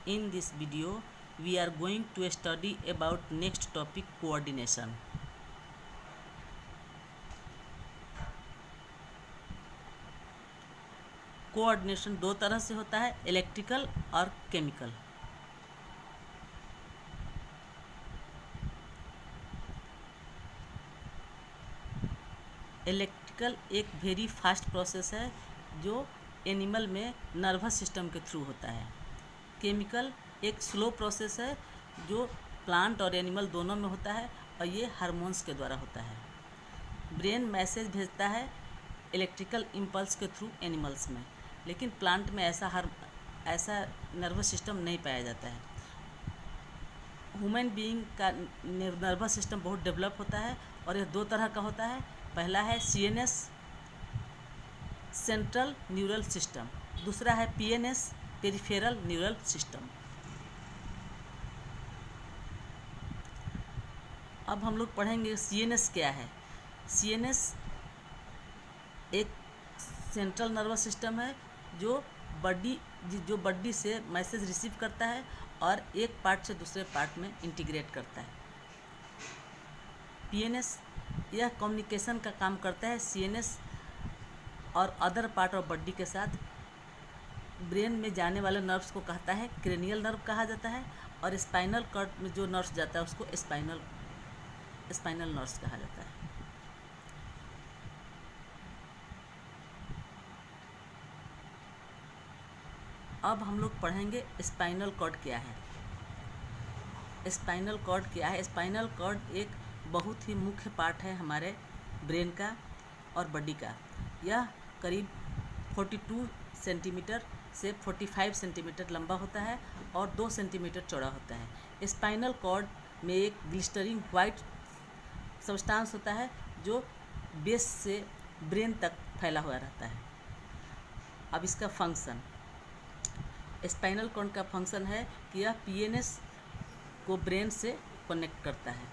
In this video, we are going to study about next topic, coordination. Coordination दो तरह से होता है, इलेक्ट्रिकल और केमिकल। इलेक्ट्रिकल एक वेरी फास्ट प्रोसेस है जो एनिमल में नर्वस सिस्टम के थ्रू होता है। केमिकल एक स्लो प्रोसेस है जो प्लांट और एनिमल दोनों में होता है और ये हार्मोन्स के द्वारा होता है। ब्रेन मैसेज भेजता है इलेक्ट्रिकल इम्पल्स के थ्रू एनिमल्स में, लेकिन प्लांट में ऐसा नर्वस सिस्टम नहीं पाया जाता है। ह्यूमन बीइंग का नर्वस सिस्टम बहुत डेवलप होता है और यह दो तरह का होता है। पहला है CNS सेंट्रल न्यूरल सिस्टम, दूसरा है PNS पेरिफेरल न्यूरल सिस्टम। अब हम लोग पढ़ेंगे CNS क्या है। CNS एक सेंट्रल नर्वस सिस्टम है जो बॉडी से मैसेज रिसीव करता है और एक पार्ट से दूसरे पार्ट में इंटीग्रेट करता है। PNS यह कम्युनिकेशन का काम करता है CNS और अदर पार्ट ऑफ बॉडी के साथ। ब्रेन में जाने वाले नर्व्स को कहता है क्रेनियल नर्व कहा जाता है, और स्पाइनल कॉर्ड में जो नर्व्स जाता है उसको स्पाइनल नर्व्स कहा जाता है। अब हम लोग पढ़ेंगे स्पाइनल कॉर्ड क्या है। स्पाइनल कॉर्ड क्या है? स्पाइनल कॉर्ड एक बहुत ही मुख्य पार्ट है हमारे ब्रेन का और बॉडी का। यह करीब 42 सेंटीमीटर से 45 सेंटीमीटर लंबा होता है और 2 सेंटीमीटर चौड़ा होता है। स्पाइनल कॉर्ड में एक ग्लिस्टरिंग वाइट सब्सटेंस होता है जो बेस से ब्रेन तक फैला हुआ रहता है। अब इसका फंक्शन, स्पाइनल कॉर्ड का फंक्शन है कि यह PNS को ब्रेन से कनेक्ट करता है,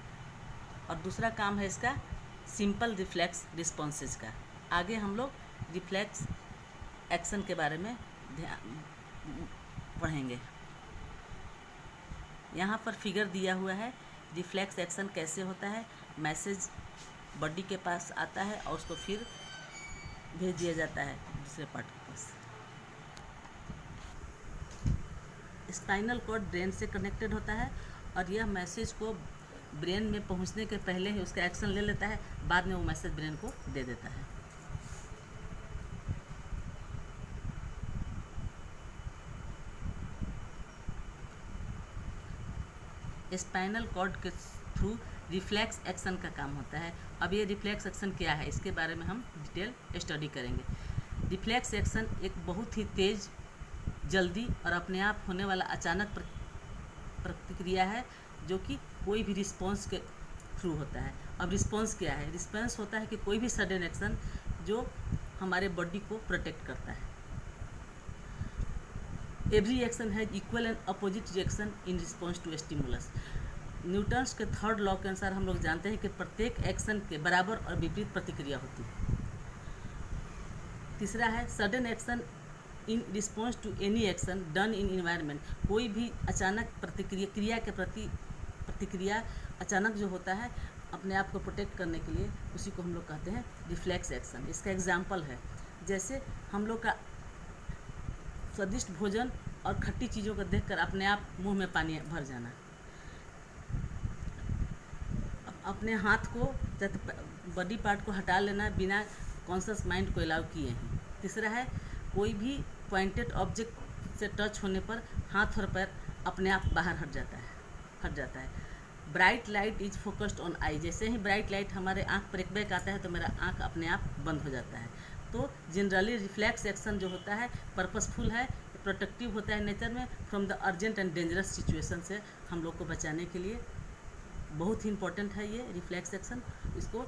और दूसरा काम है इसका सिंपल रिफ्लेक्स रिस्पॉन्सेज का। आगे हम लोग रिफ्लेक्स एक्शन के बारे में पढ़ेंगे। यहाँ पर फिगर दिया हुआ है रिफ्लेक्स एक्शन कैसे होता है। मैसेज बॉडी के पास आता है और उसको फिर भेज दिया जाता है दूसरे पार्ट के पास। स्पाइनल कॉर्ड ब्रेन से कनेक्टेड होता है और यह मैसेज को ब्रेन में पहुंचने के पहले ही उसका एक्शन ले लेता है, बाद में वो मैसेज ब्रेन को दे देता है। स्पाइनल कॉर्ड के थ्रू रिफ्लेक्स एक्शन का काम होता है। अब ये रिफ्लेक्स एक्शन क्या है इसके बारे में हम डिटेल स्टडी करेंगे। रिफ्लेक्स एक्शन एक बहुत ही तेज़, जल्दी और अपने आप होने वाला अचानक प्रतिक्रिया है जो कि कोई भी रिस्पॉन्स के थ्रू होता है। अब रिस्पॉन्स क्या है? रिस्पॉन्स होता है कि कोई भी सडन एक्शन जो हमारे बॉडी को प्रोटेक्ट करता है। Every action has equal and opposite reaction in response to stimulus. Newton's के थर्ड लॉ के अनुसार हम लोग जानते हैं कि प्रत्येक एक्शन के बराबर और विपरीत प्रतिक्रिया होती है। तीसरा है sudden action in response to any action done in environment. कोई भी अचानक क्रिया के प्रति प्रतिक्रिया अचानक जो होता है अपने आप को प्रोटेक्ट करने के लिए, उसी को हम लोग कहते हैं रिफ्लेक्स एक्शन। इसका एग्जाम्पल है जैसे हम लोग का स्वादिष्ट भोजन और खट्टी चीज़ों को देखकर अपने आप मुंह में पानी भर जाना, अपने हाथ को बॉडी पार्ट को हटा लेना बिना कॉन्शियस माइंड को अलाउ किए हैं। तीसरा है कोई भी पॉइंटेड ऑब्जेक्ट से टच होने पर हाथ और पैर अपने आप बाहर हट जाता है। Bright light is focused on I. जैसे ही ब्राइट लाइट हमारे आँख पर एक बैक आता है तो मेरा आँख अपने आप बंद हो जाता है। तो जनरली रिफ्लेक्स एक्शन जो होता है पर्पसफुल है, प्रोटेक्टिव होता है नेचर में from the urgent and dangerous situation से हम लोग को बचाने के लिए बहुत ही इम्पोर्टेंट है ये रिफ्लेक्स एक्शन। इसको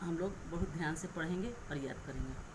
हम लोग बहुत ध्यान से पढ़ेंगे और याद करेंगे।